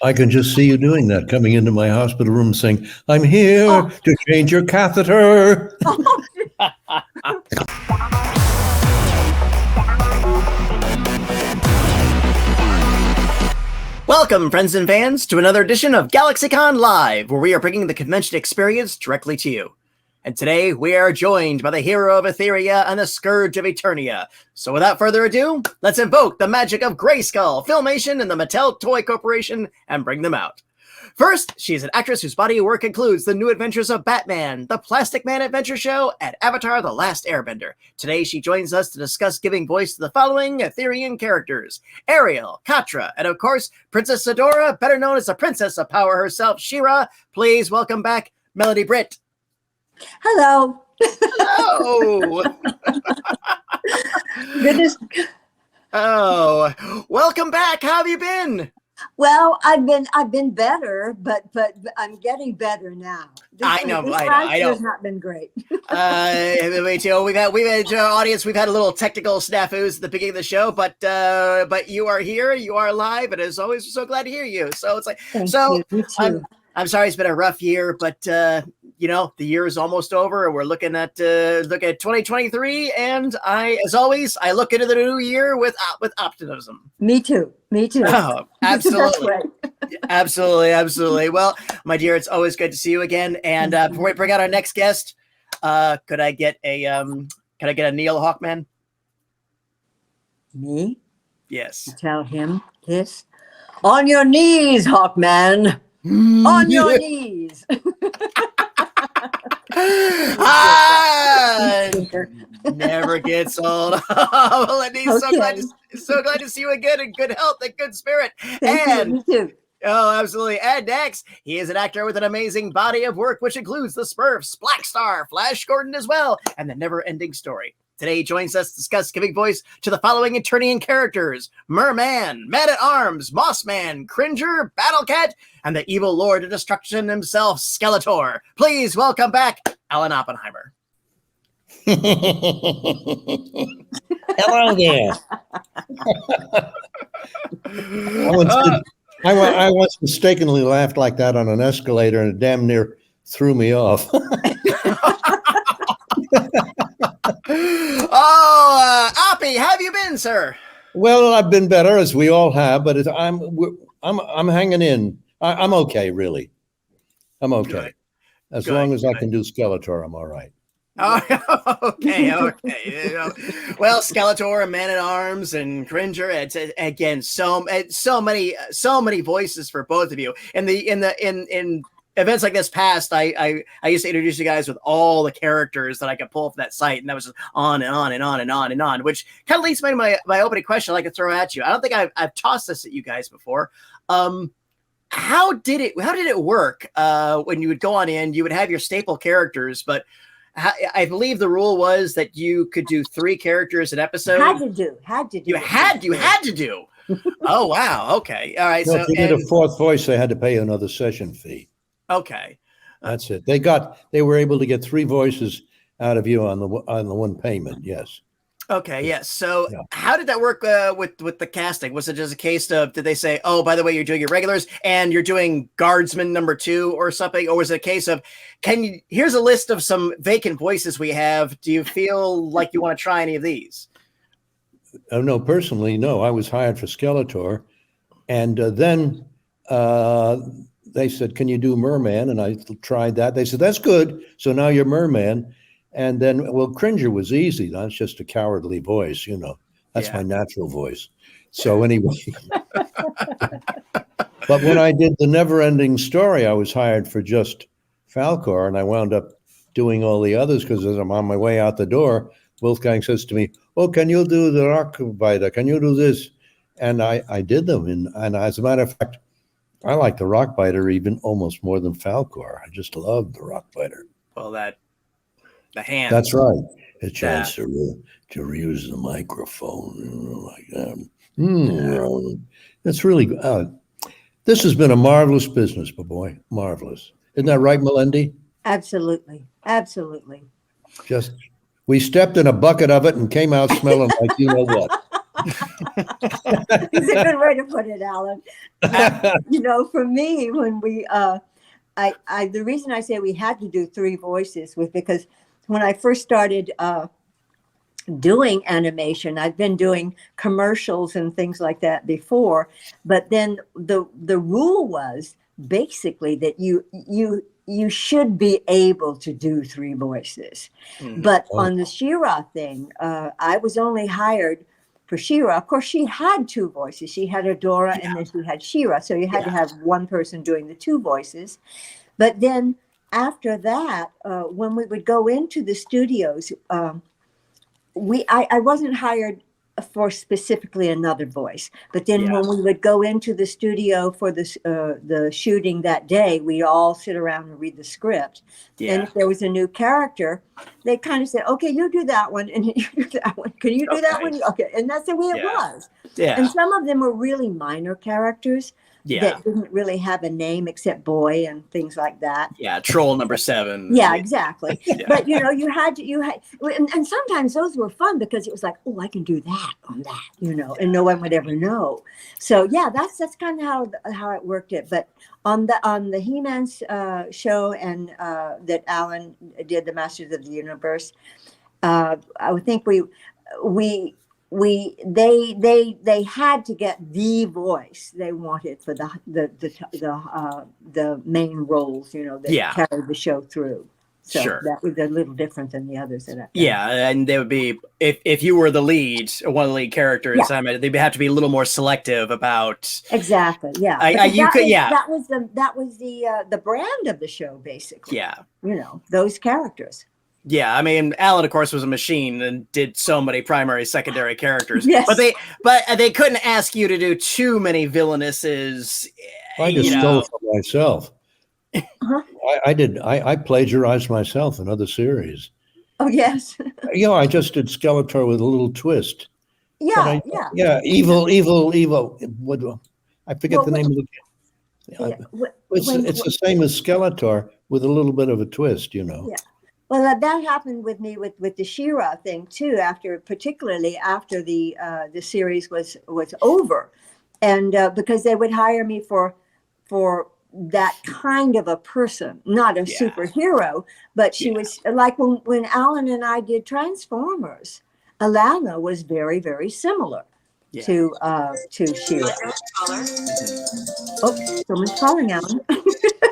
I can just see you doing that, coming into my hospital room saying, I'm here to change your catheter. Welcome, friends and fans, to another edition of GalaxyCon Live, where we are bringing the convention experience directly to you. And today, we are joined by the hero of Etheria and the scourge of Eternia. So without further ado, let's invoke the magic of Grayskull, Filmation, and the Mattel Toy Corporation and bring them out. First, she is an actress whose body of work includes The New Adventures of Batman, The Plastic Man Adventure Show, and Avatar: The Last Airbender. Today, she joins us to discuss giving voice to the following Etherian characters: Ariel, Katra, and of course, Princess Sedora, better known as the Princess of Power herself, She-Ra. Please welcome back Melendy Britt. Hello. Hello. Goodness. Oh, welcome back. How have you been? Well, I've been better, but I'm getting better now. I know. It's not been great. Me too. We've had our audience. We've had a little technical snafus at the beginning of the show, but you are here. You are live, and as always, we're so glad to hear you. So it's like Thank you. Me too. I'm sorry it's been a rough year, but you know, the year is almost over, and we're looking at 2023. And as always, I look into the new year with optimism. Me too. Oh, absolutely, absolutely. Well, my dear, it's always good to see you again. And before we bring out our next guest, could I get a Neil Hawkman? Me? Yes. Tell him this. On your knees, Hawkman. On your knees. Never gets old. Melendy, okay. so glad to see you again in good health and good spirit. Me too. Oh, absolutely. And next, he is an actor with an amazing body of work, which includes The Smurfs, Black Star, Flash Gordon as well, and The Never-Ending Story. Today, he joins us to discuss giving voice to the following Eternian characters: Merman, Man-at-Arms, Mossman, Cringer, Battlecat, and the evil Lord of Destruction himself, Skeletor. Please welcome back Alan Oppenheimer. Hello there. I once mistakenly laughed like that on an escalator, and it damn near threw me off. Oppie, how have you been, sir? Well, I've been better, as we all have, but I'm hanging in. I'm okay, really. I'm okay. Good. As long as I can do Skeletor, I'm all right. Oh, okay. You know, well, Skeletor and Man-at-Arms and Cringer. It's again so many voices for both of you. In events like this past, I used to introduce you guys with all the characters that I could pull from that site, and that was just on and on and on and on and on, which kind of leads me to my opening question I'd like to throw at you. I don't think I've tossed this at you guys before. How did it work when you would go on in? You would have your staple characters, but I believe the rule was that you could do 3 characters an episode. Had to do. You had to do. Oh wow. Okay. All right. Well, if you did a 4th voice, they had to pay another session fee. Okay. That's it. They were able to get 3 voices out of you on the one payment. Yes. Okay. Yes. So how did that work with the casting? Was it just a case of, did they say, oh, by the way, you're doing your regulars and you're doing guardsman number 2 or something? Or was it a case of, here's a list of some vacant voices we have. Do you feel like you want to try any of these? Oh, no, personally, no. I was hired for Skeletor. And then they said, can you do Merman? And I tried that. They said, that's good. So now you're Merman. And then, well, Cringer was easy. That's just a cowardly voice, you know. That's my natural voice. So anyway. But when I did The Never-Ending Story, I was hired for just Falcor, and I wound up doing all the others because as I'm on my way out the door, Wolfgang says to me, oh, can you do the Rockbiter? Can you do this? And I did them. And as a matter of fact, I like the Rockbiter even almost more than Falcor. I just love the Rockbiter. Well, the hand. That's right. A chance to reuse the microphone like that. That's really good. This has been a marvelous business, boy. Marvelous. Isn't that right, Melendy? Absolutely. We stepped in a bucket of it and came out smelling like you know what. It's a good way to put it, Alan. For me, when we, the reason I say we had to do 3 voices was because when I first started doing animation, I'd been doing commercials and things like that before, but then the rule was basically that you should be able to do 3 voices. But on the She-Ra thing, I was only hired for She-Ra. Of course, she had 2 voices. She had Adora and then she had She-Ra. So you had to have one person doing the 2 voices. But then after that, when we would go into the studios, I wasn't hired for specifically another voice, but then when we would go into the studio for the shooting that day, we'd all sit around and read the script. And if there was a new character, they kind of said, okay, you do that one and you do that one. Can you do that one? Okay. And that's the way it was. And some of them were really minor characters that didn't really have a name except boy and things like that. Troll number 7. Yeah, exactly. But you had and sometimes those were fun because it was like, oh, I can do that on that, and no one would ever know. So that's kind of how it worked it. But on the He-Man's show and that Alan did, the Masters of the Universe, I would think they had to get the voice they wanted for the main roles, that carried the show through. So that was a little different than the others. And they would be, if you were the lead, one of the lead characters, they'd have to be a little more selective about. Exactly. Yeah. That was the brand of the show, basically. Yeah. Those characters. Yeah, I mean, Alan, of course, was a machine and did so many primary, secondary characters. But they couldn't ask you to do too many villainesses. I just stole from myself. I plagiarized myself in other series. Oh, yes. I just did Skeletor with a little twist. Yeah. Evil. What, I forget the name of the game. It's the same as Skeletor with a little bit of a twist, Yeah. Well, that happened with me with the She-Ra thing too. Particularly after the series was over, and because they would hire me for that kind of a person, not a superhero, but she was like when Alan and I did Transformers. Alana was very, very similar to She-Ra. Oh, someone's calling, Alan.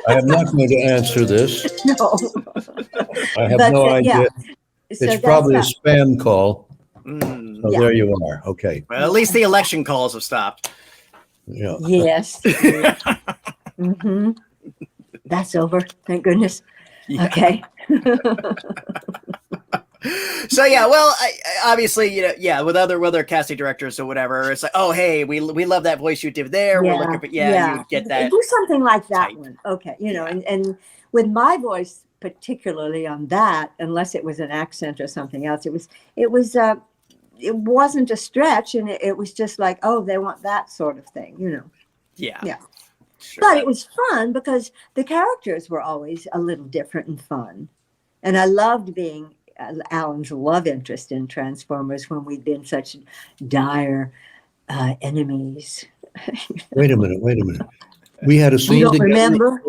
I am not going to answer this. No. I have no idea. It's probably a spam call. So there you are. Okay. Well, at least the election calls have stopped. Yeah. Yes. That's over. Thank goodness. Okay. So well, obviously, with other casting directors or whatever, it's like, oh, hey, we love that voice you did there. We're looking for you get that. Do something like that one, okay? And with my voice, particularly on that, unless it was an accent or something else, it wasn't a stretch, and it was just like, oh, they want that sort of thing, Yeah. Sure. But it was fun because the characters were always a little different and fun, and I loved being Alan's love interest in Transformers when we'd been such dire enemies. Wait a minute. We had a scene You don't together. remember?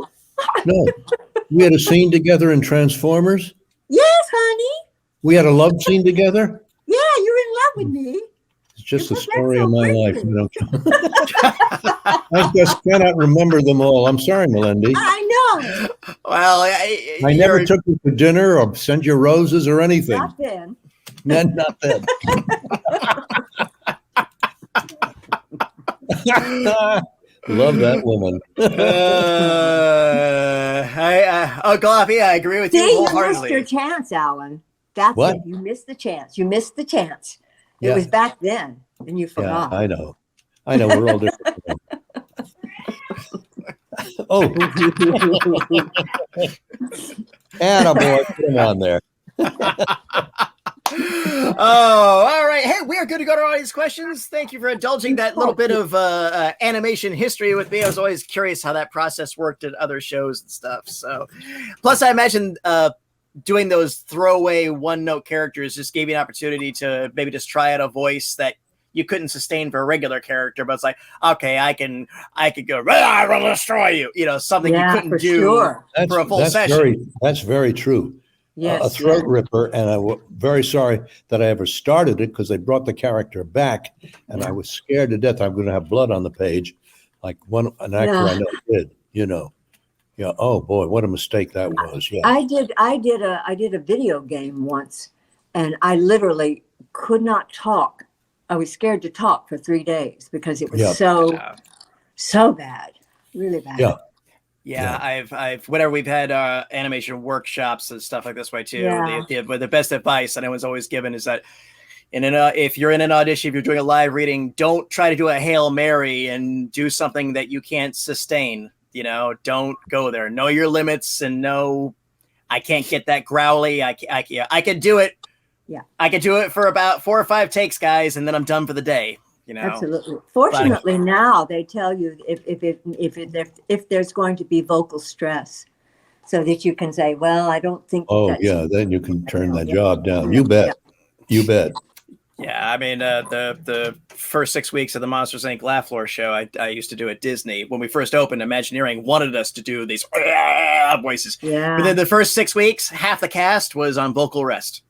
No. We had a scene together in Transformers. Yes, honey. We had a love scene together. Yeah, you're in love with me. It's just the story of my life. I just cannot remember them all. I'm sorry, Melendy. I know. Well, I never took you to dinner or sent you roses or anything. Not then. Not then. Love that woman. Goffy, I agree with you wholeheartedly. You missed your chance, Alan. That's what? It. You missed the chance. You missed the chance. It was back then, and you forgot. Yeah, I know. We're all different. Oh. Attaboy, put him on there. Oh, all right. Hey, we are good to go to our audience questions. Thank you for indulging that little bit of animation history with me. I was always curious how that process worked at other shows and stuff. So, plus, I imagine doing those throwaway one-note characters just gave you an opportunity to maybe just try out a voice that you couldn't sustain for a regular character, but it's like, okay, I could go, I will destroy you. You know, something you couldn't do for a full session. That's very true. Yes, a throat ripper, and I'm very sorry that I ever started it because they brought the character back, and I was scared to death I'm going to have blood on the page, like an actor I know did. You know, yeah. Oh boy, what a mistake that was. Yeah, I did a video game once, and I literally could not talk. I was scared to talk for 3 days because it was so bad, really bad. Yeah. Yeah, I've whenever we've had animation workshops and stuff like this way too. The best advice that I was always given is that if you're in an audition, if you're doing a live reading, don't try to do a Hail Mary and do something that you can't sustain. You know, don't go there. Know your limits and know I can't get that growly. I could do it. Yeah, I could do it for about 4 or 5 takes, guys, and then I'm done for the day. You know, absolutely. Fortunately, now they tell you if there's going to be vocal stress, so that you can say, "Well, I don't think." Oh yeah, then you can turn that job down. You bet. You bet. Yeah, I mean, the first 6 weeks of the Monsters Inc. Laugh Floor show, I used to do at Disney. When we first opened, Imagineering wanted us to do these voices. Yeah. But then the first 6 weeks, half the cast was on vocal rest.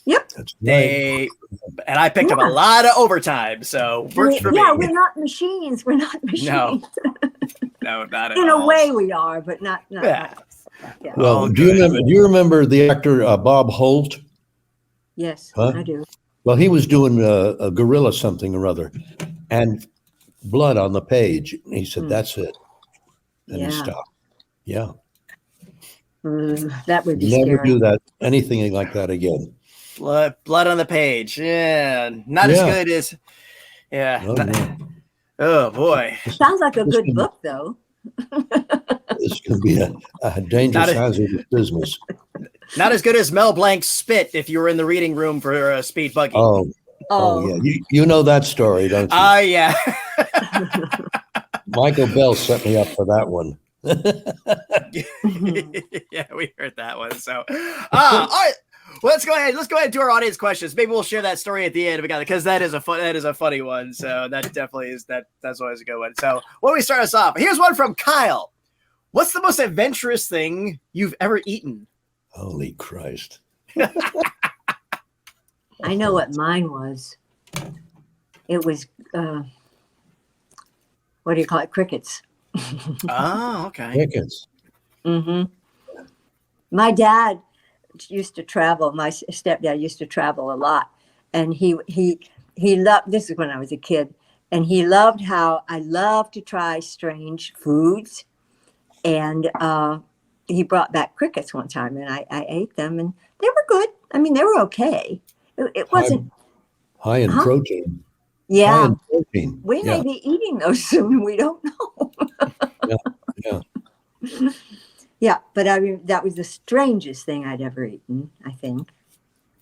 Yep. And I picked up a lot of overtime, so works for me. Yeah, we're not machines. We're not machines. No, not at all. In a way, we are, but not. Yeah. Well, do you remember the actor Bob Holt? Yes, I do. Well, he was doing a gorilla something or other, and blood on the page. He said, "That's it," and he stopped. Yeah. That would be never scary. do that anything like that again. Blood on the page. Yeah, not as good as. Yeah. Oh boy. Sounds like a good book, though. This can be a dangerous, hazardous business. Not as good as Mel Blanc's spit if you were in the reading room for a speed buggy. Oh yeah. You know that story, don't you? Yeah. Michael Bell set me up for that one. Yeah, we heard that one. So, all right. Well, let's go ahead and do our audience questions. Maybe we'll share that story at the end because that is a funny one. So that definitely is that's always a good one. So why don't we start us off? Here's one from Kyle. What's the most adventurous thing you've ever eaten? Holy Christ. I know what mine was. It was what do you call it? Crickets. Oh, okay. Crickets. Mm-hmm. My dad used to travel. My stepdad used to travel a lot, and he loved. This is when I was a kid, and he loved how I loved to try strange foods, and he brought back crickets one time, and I ate them, and they were good. I mean, they were okay. It wasn't high in protein. Yeah, high in protein. We may be eating those soon. We don't know. Yeah. Yeah, but I mean, that was the strangest thing I'd ever eaten, I think.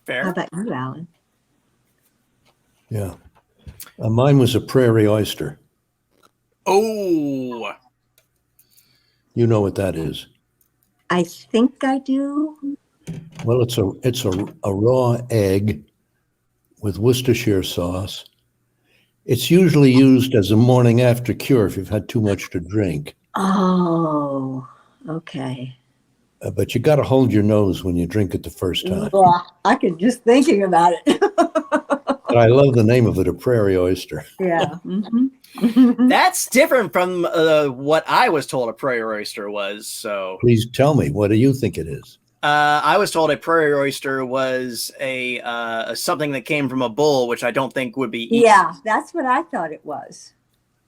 Fair. How about you, Alan? Yeah. Mine was a prairie oyster. Oh. You know what that is? I think I do. Well, it's a raw egg with Worcestershire sauce. It's usually used as a morning after cure if you've had too much to drink. Oh. Okay. But you got to hold your nose when you drink it the first time. Well, I could just thinking about it. But I love the name of it, a prairie oyster. Yeah. Mm-hmm. That's different from what I was told a prairie oyster was. So please tell me, what do you think it is? I was told a prairie oyster was a something that came from a bull, which I don't think would be eaten. Yeah, that's what I thought it was.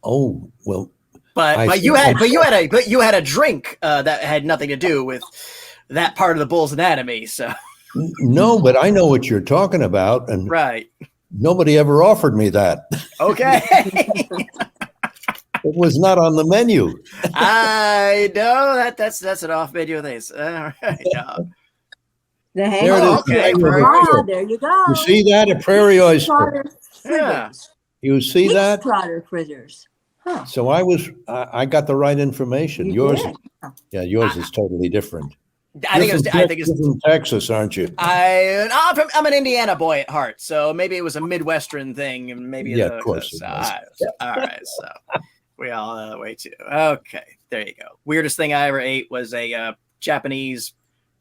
Oh, well. But you had a drink that had nothing to do with that part of the bull's anatomy. So no, but I know what you're talking about, and right. Nobody ever offered me that. Okay, it was not on the menu. I know that's an off-menu thing. All right, yeah. There it is. Okay, there you go. You see that? A prairie oyster. Yeah. You see that? Trotter fritters. Huh. So I got the right information. Yours is totally different. I think it was. I think it's from Texas, aren't you? I'm an Indiana boy at heart, so maybe it was a Midwestern thing, and maybe Yeah, of course it was. All right, so we all know the way too. Okay, there you go. Weirdest thing I ever ate was a Japanese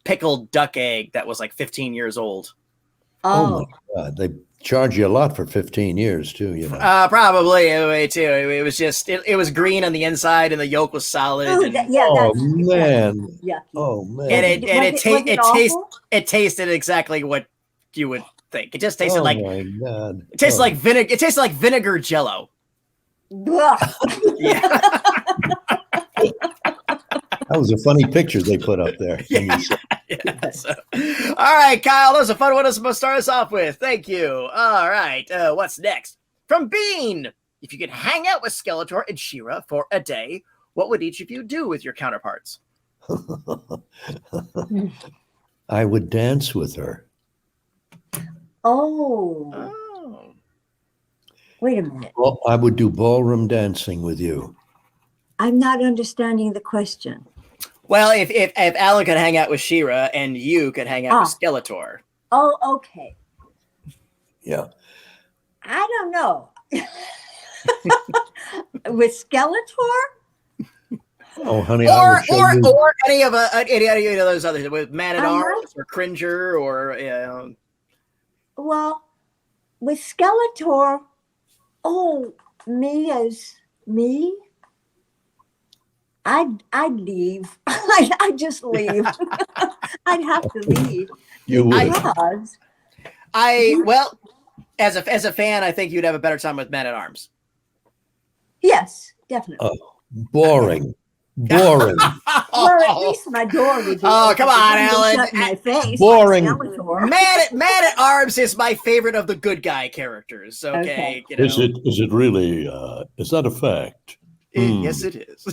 pickled duck egg that was like 15 years old. Oh my God! They charge you a lot for 15 years too. You know. Probably way too. It was just it was green on the inside, and the yolk was solid. Oh, and, man! Yucky. Oh man! And it tasted exactly what you would think. It just tasted like. Oh my God! It tastes like vinegar. It tastes like vinegar Jello. Yeah. That was a funny picture they put up there. Yeah. So, all right, Kyle, that was a fun one to start us off with. Thank you. All right, what's next? From Bean, if you could hang out with Skeletor and She-Ra for a day, what would each of you do with your counterparts? I would dance with her. Oh. Wait a minute. Well, I would do ballroom dancing with you. I'm not understanding the question. Well, if Alan could hang out with She-Ra and you could hang out with Skeletor. Oh, okay. Yeah. I don't know. With Skeletor? Oh, honey, or any of those others with Man at Arms or Cringer or Well, with Skeletor, me as me. I'd leave. I'd just leave. I'd have to leave. You would. Well, as a fan, I think you'd have a better time with Man at Arms. Yes, definitely. Boring. Well, at least my door would be. Oh, come on, Alan. Shut in my face. Boring. Man at Arms is my favorite of the good guy characters. Okay. You know. Is it really? Is that a fact? Yes, it is.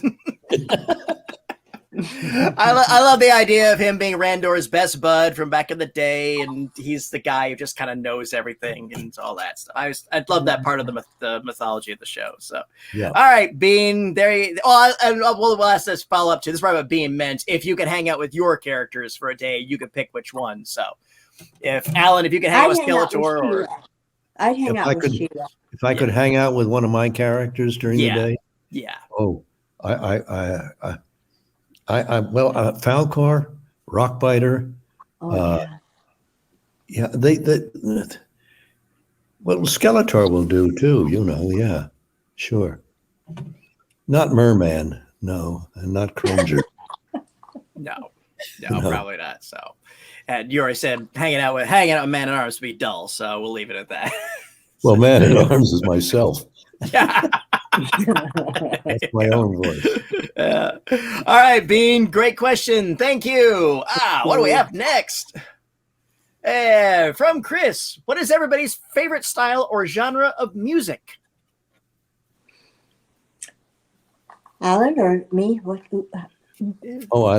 I love the idea of him being Randor's best bud from back in the day, and he's the guy who just kind of knows everything and all that stuff. I love that part of the mythology of the show. So, yeah. All right, Bean. We'll ask this follow up to this. Is probably what Bean meant. If you could hang out with your characters for a day, you could pick which one. So, if you could hang out with Skeletor, I'd hang out with She-Ra. If I could hang out with one of my characters during the day. Yeah. Oh, Falcor, Rockbiter. Yeah, Skeletor will do too, yeah, sure. Not Merman, no, and not Cringer. No, probably not. So, and you already said hanging out with Man at Arms would be dull, so we'll leave it at that. Well, Man at Arms is myself. Yeah. That's my own voice. All right, Bean, great question. Thank you. What do we have next? From Chris, what is everybody's favorite style or genre of music? Alan or me? What? Oh, I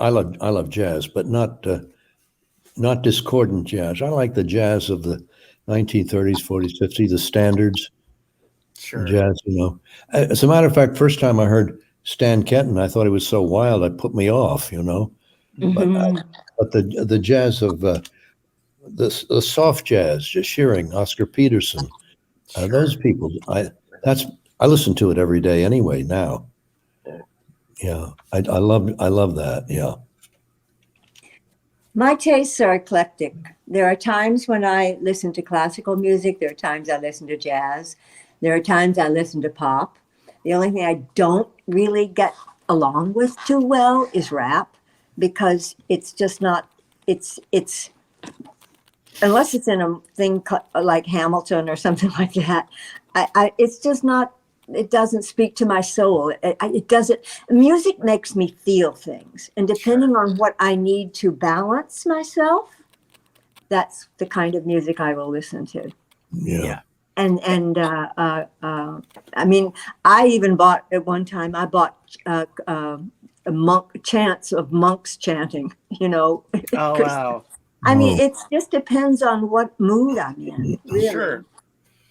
love jazz, but not discordant jazz. I like the jazz of the 1930s, 40s, 50s, the standards. Sure. Jazz, As a matter of fact, first time I heard Stan Kenton, I thought he was so wild, it put me off, Mm-hmm. But the jazz of the soft jazz, just Shearing, Oscar Peterson, those people, I listen to it every day anyway now. Yeah, I love that. Yeah. My tastes are eclectic. There are times when I listen to classical music. There are times I listen to jazz. There are times I listen to pop. The only thing I don't really get along with too well is rap, because it's just not, it's unless it's in a thing like Hamilton or something like that, it's just not, it doesn't speak to my soul. It doesn't, music makes me feel things. And depending on what I need to balance myself, that's the kind of music I will listen to. Yeah. And I mean, I even bought at one time, I bought chants of monks chanting, Oh, wow. I mean, it just depends on what mood I'm in. Really. Sure.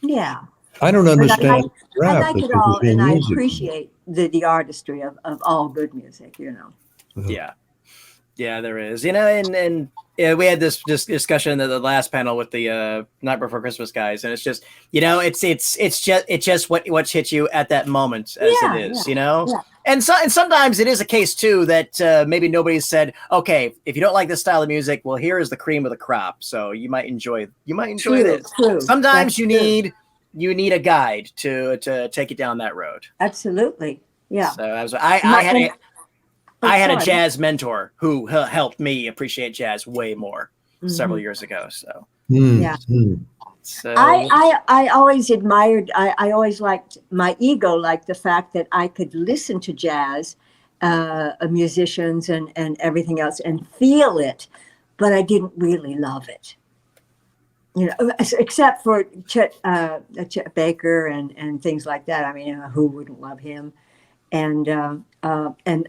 Yeah. I don't understand rap. I like it all, and I appreciate the artistry of all good music, Yeah. Yeah, there is. You know, and yeah, we had this discussion at the last panel with the Night Before Christmas guys, and it's just, you know, it's just what's hit you at that moment as it is, you know. Yeah. And sometimes it is a case too that maybe nobody's said, okay, if you don't like this style of music, well, here is the cream of the crop, so you might enjoy this. True. Sometimes you need a guide to take it down that road. Absolutely, yeah. So I had a jazz mentor who helped me appreciate jazz way more several years ago. So yeah. So I always admired. I always liked, my ego liked the fact that I could listen to jazz, musicians and everything else and feel it, but I didn't really love it. You know, except for Chet Baker and things like that. I mean, who wouldn't love him? And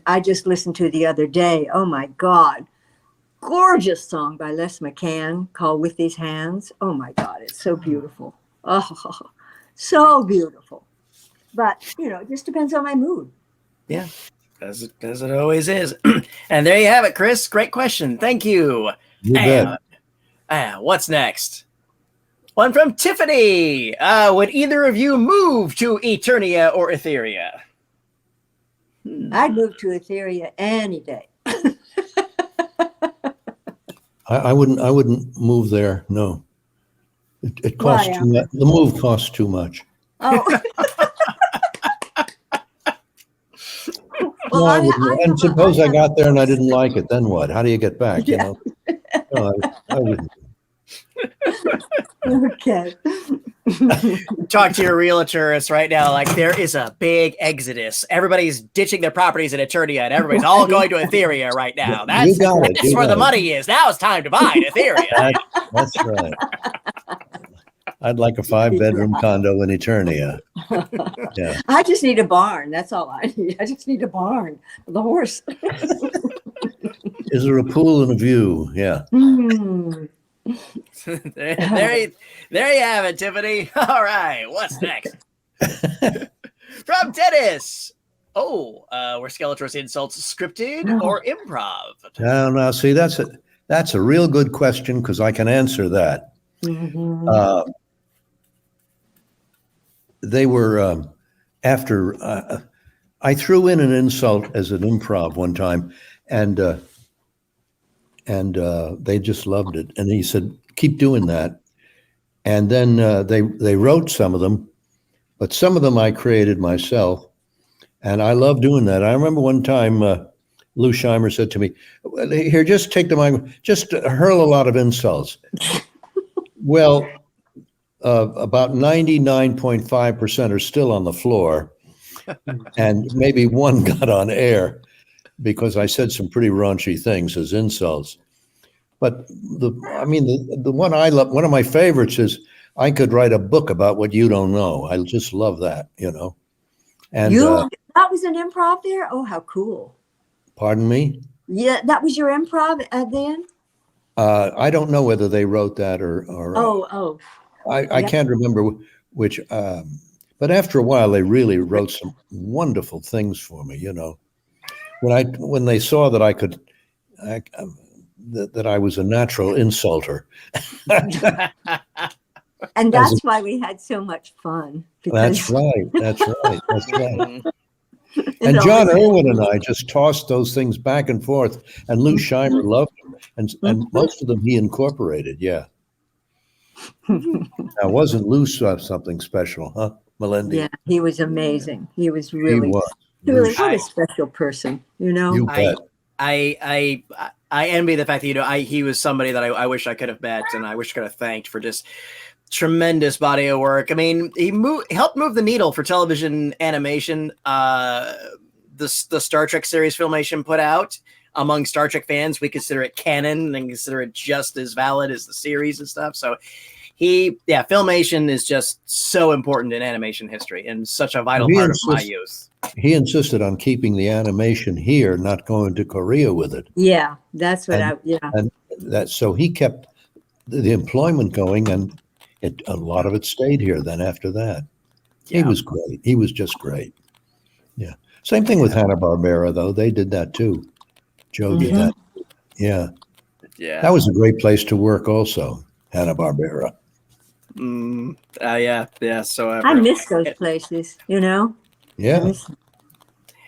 I just listened to the other day. Oh my God, gorgeous song by Les McCann called "With These Hands." Oh my God, it's so beautiful. Oh, so beautiful. But you know, it just depends on my mood. Yeah, as it always is. And there you have it, Chris. Great question. Thank you. You bet. What's next? One from Tiffany. Would either of you move to Eternia or Etheria? I'd move to Etheria any day. I wouldn't move there. No, it costs too much. The move costs too much. Oh. No, I wouldn't. And suppose I got there and I didn't like it, then what? How do you get back? You know, no, I wouldn't. Okay. Talk to your realtors right now. Like, there is a big exodus. Everybody's ditching their properties in Eternia, and everybody's all going to Etheria right now. That's where the money is. Now it's time to buy Etheria. That's right. I'd like a 5-bedroom condo in Eternia. Yeah. I just need a barn. That's all I need. I just need a barn for the horse. Is there a pool and a view? Yeah. There you have it, Tiffany. All right, what's next? From Dennis. Were Skeletor's insults scripted or improv? Now, see, that's a real good question because I can answer that. They were after I threw in an insult as an improv one time, and they just loved it. And he said, "Keep doing that." And then they wrote some of them, but some of them I created myself, and I love doing that. I remember one time Lou Scheimer said to me, "Here, just take the mic, just hurl a lot of insults." Well, about 99.5% are still on the floor, and maybe one got on air because I said some pretty raunchy things as insults. But the one I love, one of my favorites is, "I could write a book about what you don't know." I just love that, you know. And that was an improv there? Oh, how cool. Pardon me? Yeah, that was your improv then? I don't know whether they wrote that or I can't remember which, but after a while they really wrote some wonderful things for me, you know. When they saw that I could that I was a natural insulter. And that's why we had so much fun. That's right. And John Irwin and I just tossed those things back and forth, and Lou Scheimer loved them, and most of them he incorporated. Yeah. Now, wasn't Lou something special, huh, Melendy? Yeah, he was amazing. He was really, what a special person, you know. You bet. I envy the fact that he was somebody that I wish I could have met, and I wish I could have thanked for just tremendous body of work. I mean, he helped move the needle for television animation. The Star Trek series Filmation put out, among Star Trek fans, we consider it canon and consider it just as valid as the series and stuff. So Filmation is just so important in animation history and such a vital part of my youth. He insisted on keeping the animation here, not going to Korea with it. Yeah, that's what And so he kept the employment going, and a lot of it stayed here then after that. Yeah. He was great. He was just great. Yeah. Same thing with Hanna-Barbera, though. They did that too. Joe did that. Yeah. Yeah. That was a great place to work also, Hanna-Barbera. Yeah. So I miss those places, you know. I Yeah. miss them.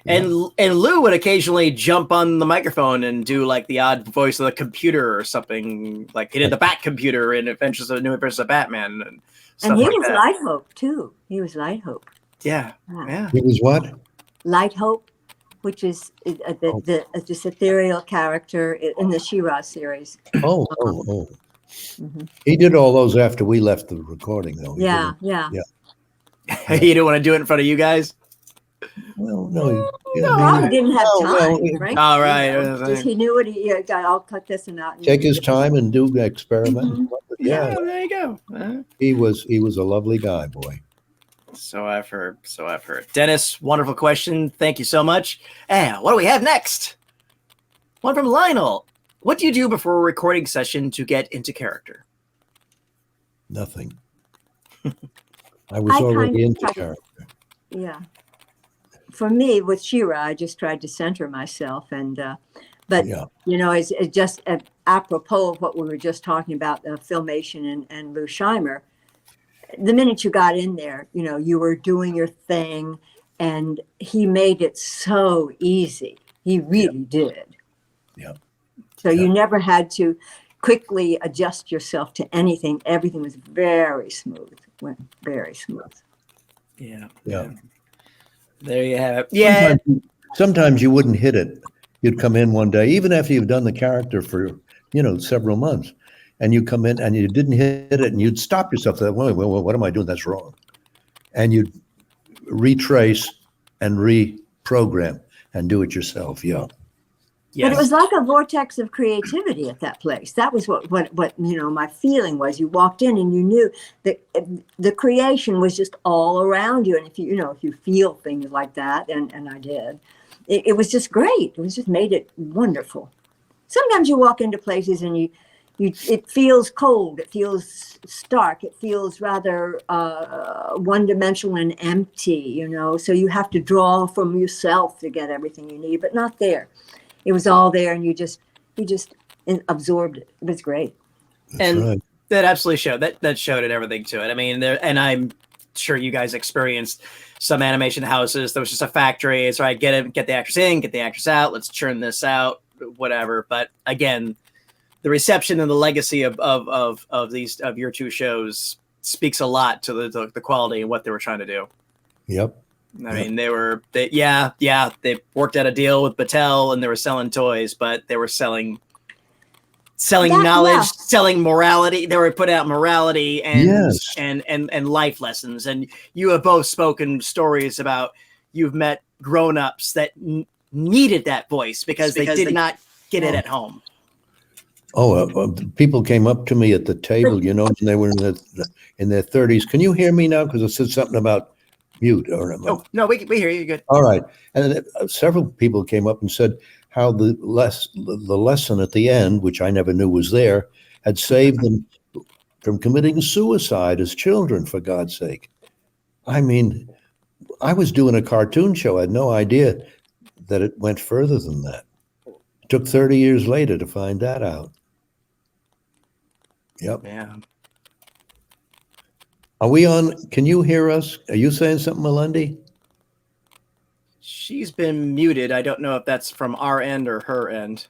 And Lou would occasionally jump on the microphone and do like the odd voice of the computer or something. Like he did the Bat computer in Adventures of the New Adventures of Batman and stuff And he like was that. Light Hope too. He was Light Hope. Yeah. He was what? Light Hope, which is this ethereal character in the She-Ra series. Oh. Mhm. He did all those after we left the recording, though. He Yeah. didn't- You don't want to do it in front of you guys? Well, no. He probably didn't have time. well, frankly, all right. you know. Just he knew what he got. I'll cut this one out. And take his time and do the experiment. Mhm. Yeah, there you go. he was a lovely guy, boy. So I've heard. Dennis, wonderful question. Thank you so much. And what do we have next? One from Lionel. What do you do before a recording session to get into character? Nothing. I was already into character. Yeah. For me, with She-Ra, I just tried to center myself, and but Yeah. you know, it's just apropos of what we were just talking about, the Filmation and Lou Scheimer. The minute you got in there, you know, you were doing your thing, and he made it so easy. He really did. Yeah. So you never had to quickly adjust yourself to anything. Everything was very smooth. Went very smooth. Yeah. There you have it. Yeah. Sometimes you wouldn't hit it. You'd come in one day, even after you've done the character for, several months, and you come in and you didn't hit it, and you'd stop yourself. Wait, what am I doing? That's wrong. And you'd retrace and reprogram and do it yourself. Yeah. But it was like a vortex of creativity at that place. That was what my feeling was. You walked in and you knew that the creation was just all around you. And if you feel things like that, and I did, it was just great. It was just made it wonderful. Sometimes you walk into places and it feels cold. It feels stark. It feels rather one-dimensional and empty. So you have to draw from yourself to get everything you need, but not there. It was all there, and you just absorbed it. It was great. Right. That absolutely showed. That showed it, everything to it. I mean, and I'm sure you guys experienced some animation houses. There was just a factory. It's all right, get the actress in, get the actress out. Let's churn this out, whatever. But again, the reception and the legacy of your two shows speaks a lot to the quality and what they were trying to do. Yep. I mean, they worked out a deal with Mattel and they were selling toys, but they were selling knowledge, selling morality. They were putting out morality and life lessons. And you have both spoken stories about you've met grown-ups that needed that voice because they did not get it at home. People came up to me at the table, when they were in their 30s. Can you hear me now? Because I said something about mute. No, we hear you. Good. All right. And several people came up and said how the lesson at the end, which I never knew was there, had saved them from committing suicide as children, for God's sake. I mean, I was doing a cartoon show. I had no idea that it went further than that. It took 30 years later to find that out. Yep. Yeah. Are we on? Can you hear us? Are you saying something, Melendy? She's been muted. I don't know if that's from our end or her end.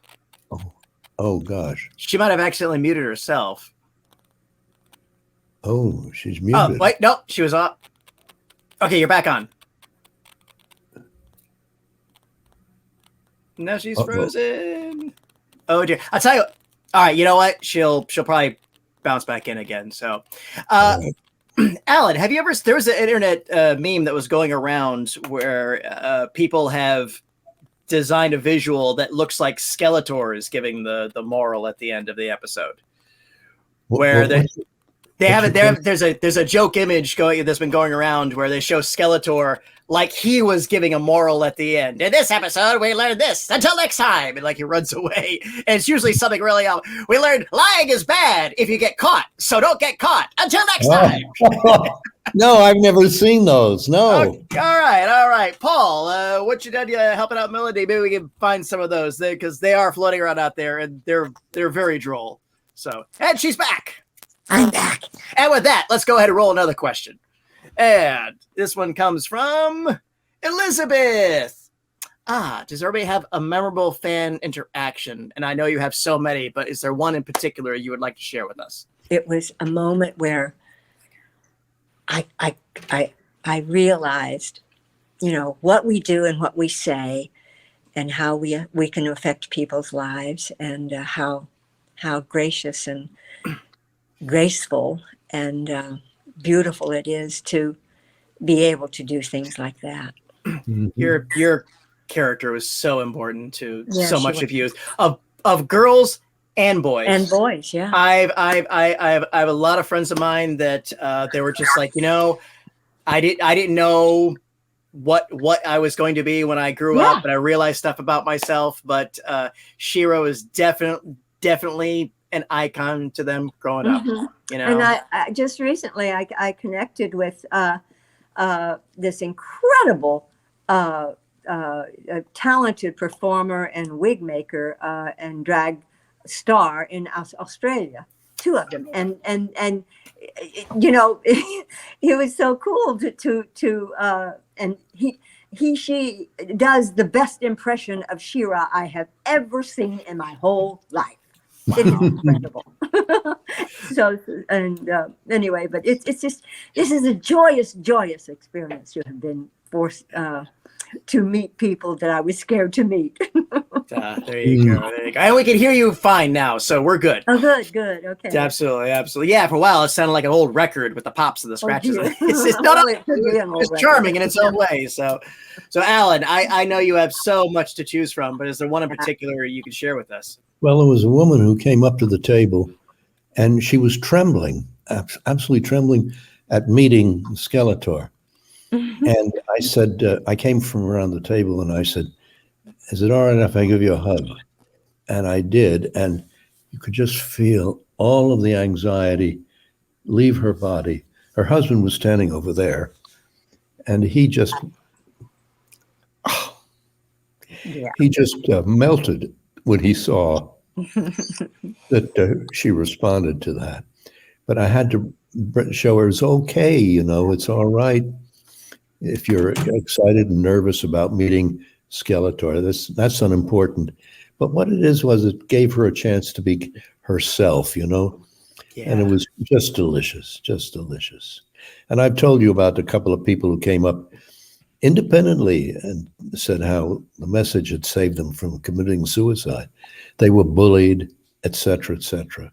Oh gosh. She might have accidentally muted herself. Oh, she's muted. Oh, wait, no, she was off. Okay, you're back on. No, she's frozen. Oh dear. I'll tell you. All right, you know what? She'll probably bounce back in again. So, Alan, have you ever? There was an internet meme that was going around where people have designed a visual that looks like Skeletor is giving the moral at the end of the episode, where there's a joke image that's been going around where they show Skeletor like he was giving a moral at the end. In this episode, we learned this. Until next time. And like he runs away. And it's usually something really, we learned lying is bad if you get caught. So don't get caught. Until next time. No, I've never seen those. No. Okay, all right. Paul, what you done helping out Melendy? Maybe we can find some of those because they are floating around out there and they're very droll. So, and she's back. I'm back. And with that, let's go ahead and roll another question. And this one comes from Elizabeth. Does everybody have a memorable fan interaction? And I know you have so many, but is there one in particular you would like to share with us? It was a moment where I realized, what we do and what we say and how we can affect people's lives and how gracious and graceful and beautiful it is to be able to do things like that. Mm-hmm. Your character was so important to Yes, so much of you of girls and boys. And boys, yeah. I have a lot of friends of mine that they were just like, I didn't know what I was going to be when I grew up, and I realized stuff about myself. But She-Ra was definitely an icon to them growing up. And I just recently I connected with this incredible talented performer and wig maker and drag star in Australia, two of them, and it was so cool to and she does the best impression of She-Ra I have ever seen in my whole life. It is incredible. So anyway, but it's just, this is a joyous experience to have been forced to meet people that I was scared to meet. There you go. And we can hear you fine now, so we're good. Oh, good. Okay. Absolutely. Yeah, for a while it sounded like an old record with the pops and the scratches. It's charming in its own way. So Alan, I know you have so much to choose from, but is there one in particular you can share with us? Well, there was a woman who came up to the table and she was trembling, absolutely trembling at meeting Skeletor. And I said, I came from around the table and I said, is it all right if I give you a hug? And I did. And you could just feel all of the anxiety leave her body. Her husband was standing over there and he just melted when he saw that she responded to that. But I had to show her it's okay, it's all right. If you're excited and nervous about meeting Skeletor, that's unimportant. But what it was it gave her a chance to be herself, And it was just delicious. And I've told you about a couple of people who came up independently and said how the message had saved them from committing suicide. They were bullied, et cetera, et cetera.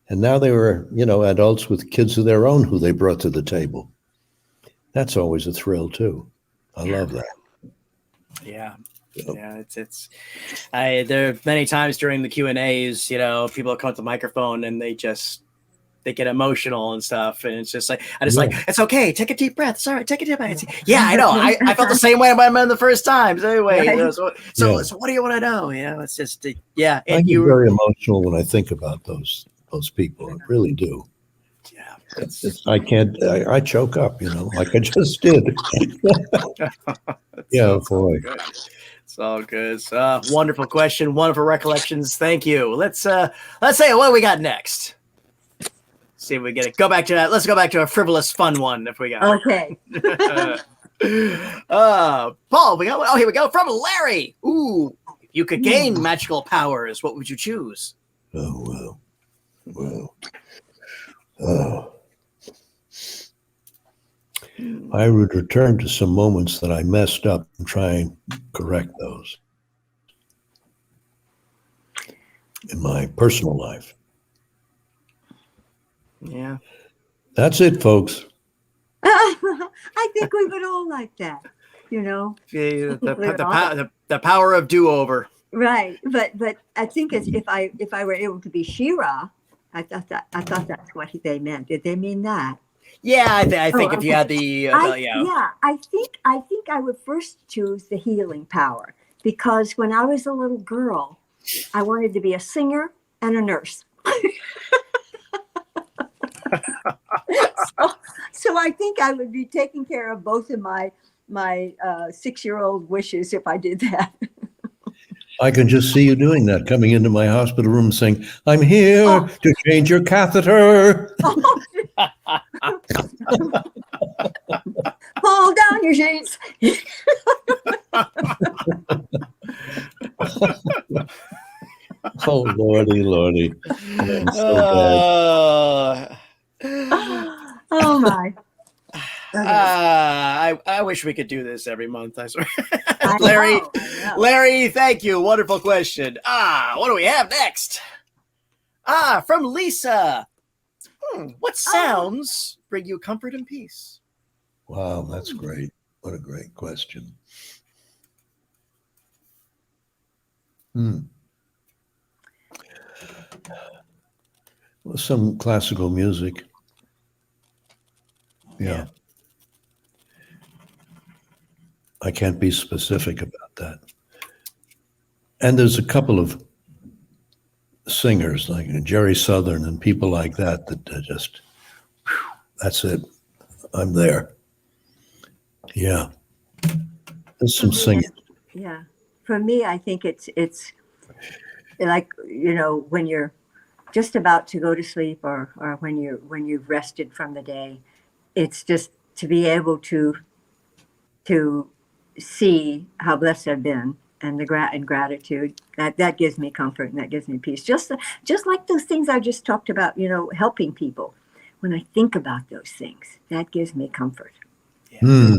And now they were, adults with kids of their own who they brought to the table. That's always a thrill too. I love that. Yeah. Yeah, there are many times during the Q&As, people come to the microphone and they get emotional and stuff. And it's just like, it's okay. Take a deep breath. Sorry. Take a deep breath. Yeah, I know. I felt the same way when I met him the first time. So anyway, so what do you want to know? It's just, yeah. And I get very emotional when I think about those people. I really do. Yeah. I choke up, like I just did. Yeah, boy. It's all good. Wonderful question. Wonderful recollections. Thank you. Let's say what do we got next. See if we get it. Go back to that. Let's go back to a frivolous, fun one if we got it. Paul, we got one. Oh, here we go. From Larry. Ooh, if you could gain magical powers, what would you choose? Oh, well. I would return to some moments that I messed up and try and correct those in my personal life. Yeah. That's it, folks. I think we would all like that, The power of do-over. Right. But I think if I were able to be She-Ra, I thought that's what they meant. Did they mean that? Yeah, I think if you had the I think I would first choose the healing power, because when I was a little girl, I wanted to be a singer and a nurse. so I think I would be taking care of both of my 6-year-old wishes if I did that. I can just see you doing that, coming into my hospital room saying, "I'm here to change your catheter." Pull down your sheets. Oh, Lordy. I'm so bad. Oh my. I wish we could do this every month. I swear. I know. Larry, thank you. Wonderful question. What do we have next? From Lisa. What sounds bring you comfort and peace? Wow, that's great. What a great question. Well, some classical music. Yeah. I can't be specific about that. And there's a couple of singers like Jerry Southern and people like that just, that's it. I'm there. Yeah. There's some singing. Yeah. For me, I think it's like, when you're just about to go to sleep or when you've rested from the day, it's just to be able to see how blessed I've been and and gratitude that gives me comfort and that gives me peace. Just like those things I just talked about, helping people. When I think about those things, that gives me comfort. Yeah.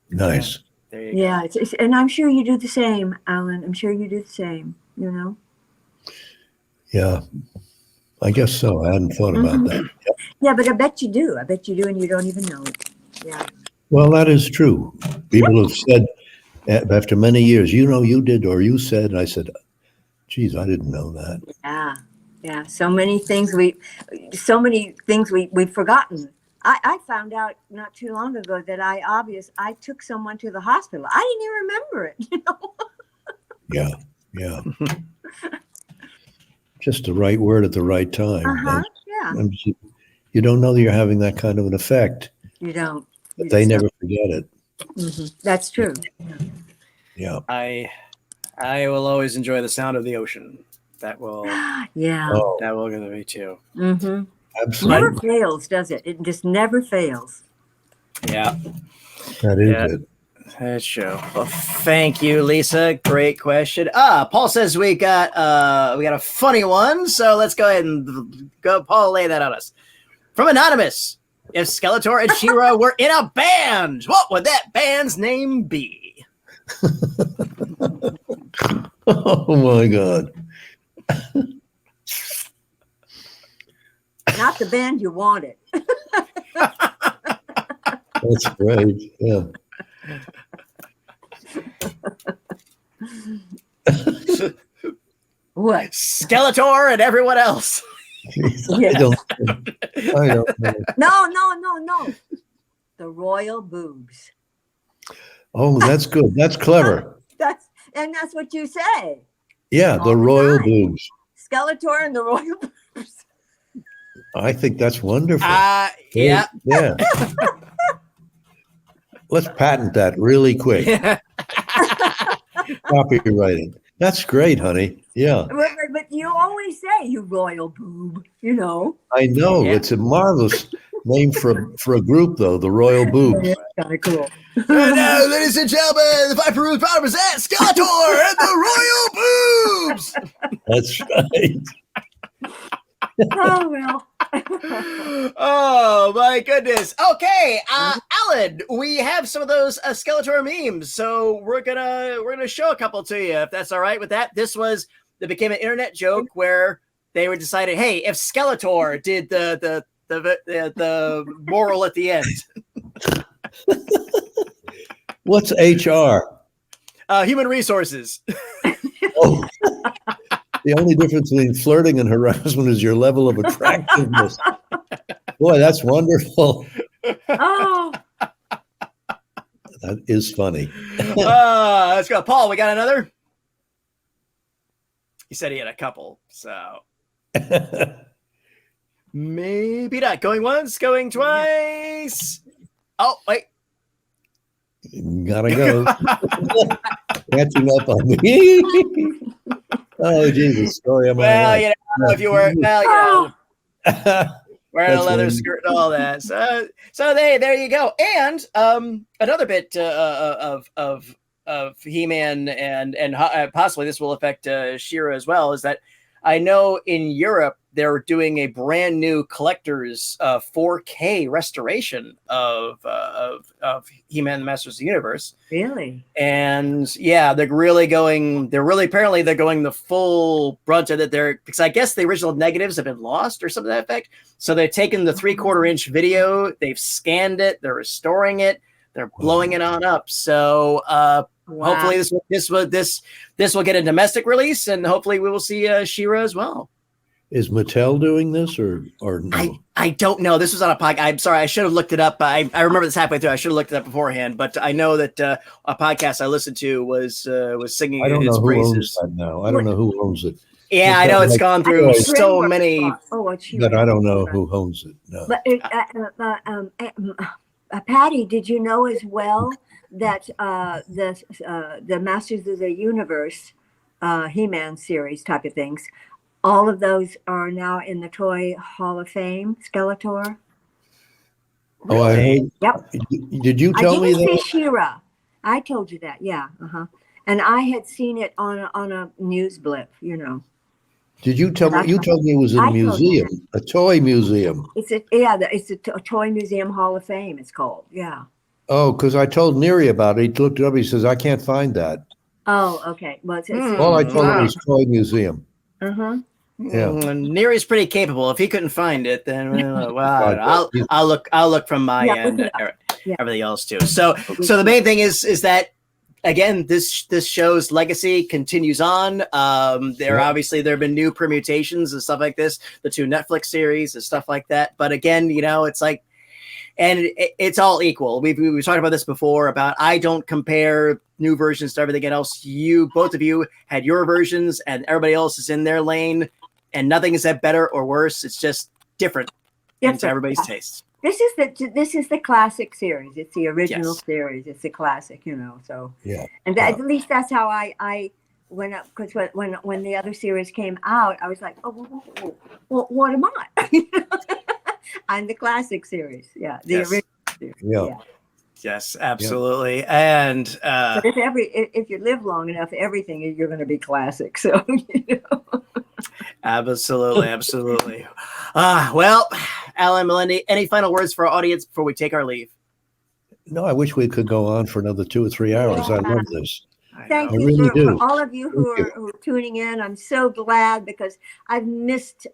Nice. There you go. Yeah, and I'm sure you do the same, Alan. I'm sure you do the same. Yeah, I guess so. I hadn't thought about that. Yeah, but I bet you do. And you don't even know it. Yeah. Well, that is true. People have said after many years, you did or you said, and I said, geez, I didn't know that. Yeah. So many things we've forgotten. I found out not too long ago that I took someone to the hospital. I didn't even remember it. Yeah. Just the right word at the right time. Yeah. You don't know that you're having that kind of an effect. You don't. But they never forget it. Mm-hmm. That's true. Yeah. I will always enjoy the sound of the ocean. That will. Yeah. That will give me too. Mm-hmm. Absolutely. Never fails, does it? It just never fails. Yeah. That is it. That's true. Well, thank you, Lisa. Great question. Paul says we got a funny one, so let's go ahead and go. Paul, lay that on us. From Anonymous: if Skeletor and She-Ra were in a band, what would that band's name be? Oh my God. Not the band you wanted. That's great. Yeah. What? Skeletor and everyone else. I don't know. No. The royal boobs. Oh, that's good. That's clever. That's what you say. Yeah, the royal boobs. Skeletor and the royal boobs. I think that's wonderful. Yeah. Yeah. Let's patent that really quick. Copyrighted. That's great, honey. Yeah. But you always say you royal boob, I know. Yeah. It's a marvelous name for a group, though, the Royal Boobs. It's kind of cool. And now, ladies and gentlemen, the Viper Room proud to present Skeletor and the Royal Boobs. That's right. Oh, well. Oh, my goodness. Okay, Alan, we have some of those Skeletor memes, so we're gonna show a couple to you, if that's all right with that. That became an internet joke where they were decided, hey, if Skeletor did the moral at the end. What's HR? Human resources. Oh. The only difference between flirting and harassment is your level of attractiveness. Boy, that's wonderful. Oh, That is funny. Let's go. Paul, we got another? He said he had a couple, so maybe not. Going once, going twice. Oh, wait. Gotta go. Catching up on me. Oh, Jesus. Story of my Well, life. you know, if you were, well, you know, wearing a That's leather when- skirt and all that. So there you go. And another bit of He-Man and possibly this will affect She-Ra as well, is that I know in Europe they're doing a brand new collector's 4K restoration of He-Man: The Masters of the Universe. really? And yeah, they're really going the full brunt of it there, because I guess the original negatives have been lost or something to that effect. So they've taken the 3/4 inch video, they've scanned it, they're restoring it, they're blowing it on up. So Wow. hopefully this will get a domestic release, and hopefully we will see She-Ra as well. Is Mattel doing this or no? I don't know. This was on a podcast. I'm sorry. I should have looked it up. I remember this halfway through. I should have looked it up beforehand. But I know that a podcast I listened to was singing I don't its know who owns praises. that now. I don't know who owns it. Yeah, I know it's gone through Like, so many. But I don't know who owns it. No. But Patty, did you know as well that the Masters of the Universe He-Man series type of things, all of those are now in the Toy Hall of Fame? Skeletor. Oh, I heard. Yep. Did you tell me I didn't that? say She-Ra. I told you that. Yeah. And I had seen it on a news blip. You know. Did you tell me? You told me it was in I a told you museum, a toy museum. It's a Toy Museum Hall of Fame. It's called. Yeah. Oh, because I told Neri about it. He looked it up. He says, I can't find that. Oh, okay. Well, All I told him wow. was toy museum. Uh-huh. Yeah. Neri's pretty capable. If he couldn't find it, then well, I'll look from my end. Everything else too. So the main thing is that, again, this show's legacy continues on. There have been new permutations and stuff like this, the 2 Netflix series and stuff like that. But again, you know, it's like, and it's all equal. We've talked about this before about I don't compare new versions to everything else. Both of you had your versions, and everybody else is in their lane, and nothing is that better or worse. It's just different to everybody's tastes. This is the classic series. It's the original series. It's the classic, you know. So Yeah. and at least that's how I went up, because when the other series came out, I was like, well, what am I? I'm the classic series. Yeah, the original series. Yeah. Yes, absolutely. And but if you live long enough, everything you're going to be classic. So you know. Absolutely. Well, Alan, Melendy, any final words for our audience before we take our leave? No, I wish we could go on for another 2 or 3 hours. I love this. Thank I you really do. for all of you who are tuning in. I'm so glad, because I missed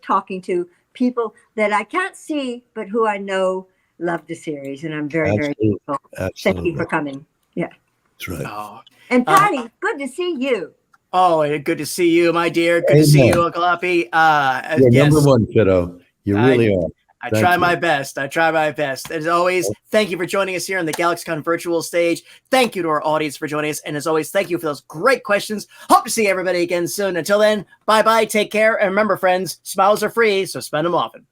talking to people that I can't see, but who I know love the series, and I'm very grateful. Thank you for coming. Yeah, that's right. Oh. And Patty, good to see you. Oh, good to see you, my dear. Good to see you, Uncle Hoppy. You're number one, kiddo. You really are. I try my best. As always, thank you for joining us here on the GalaxyCon virtual stage. Thank you to our audience for joining us. And as always, thank you for those great questions. Hope to see everybody again soon. Until then, bye-bye. Take care. And remember, friends, smiles are free, so spend them often.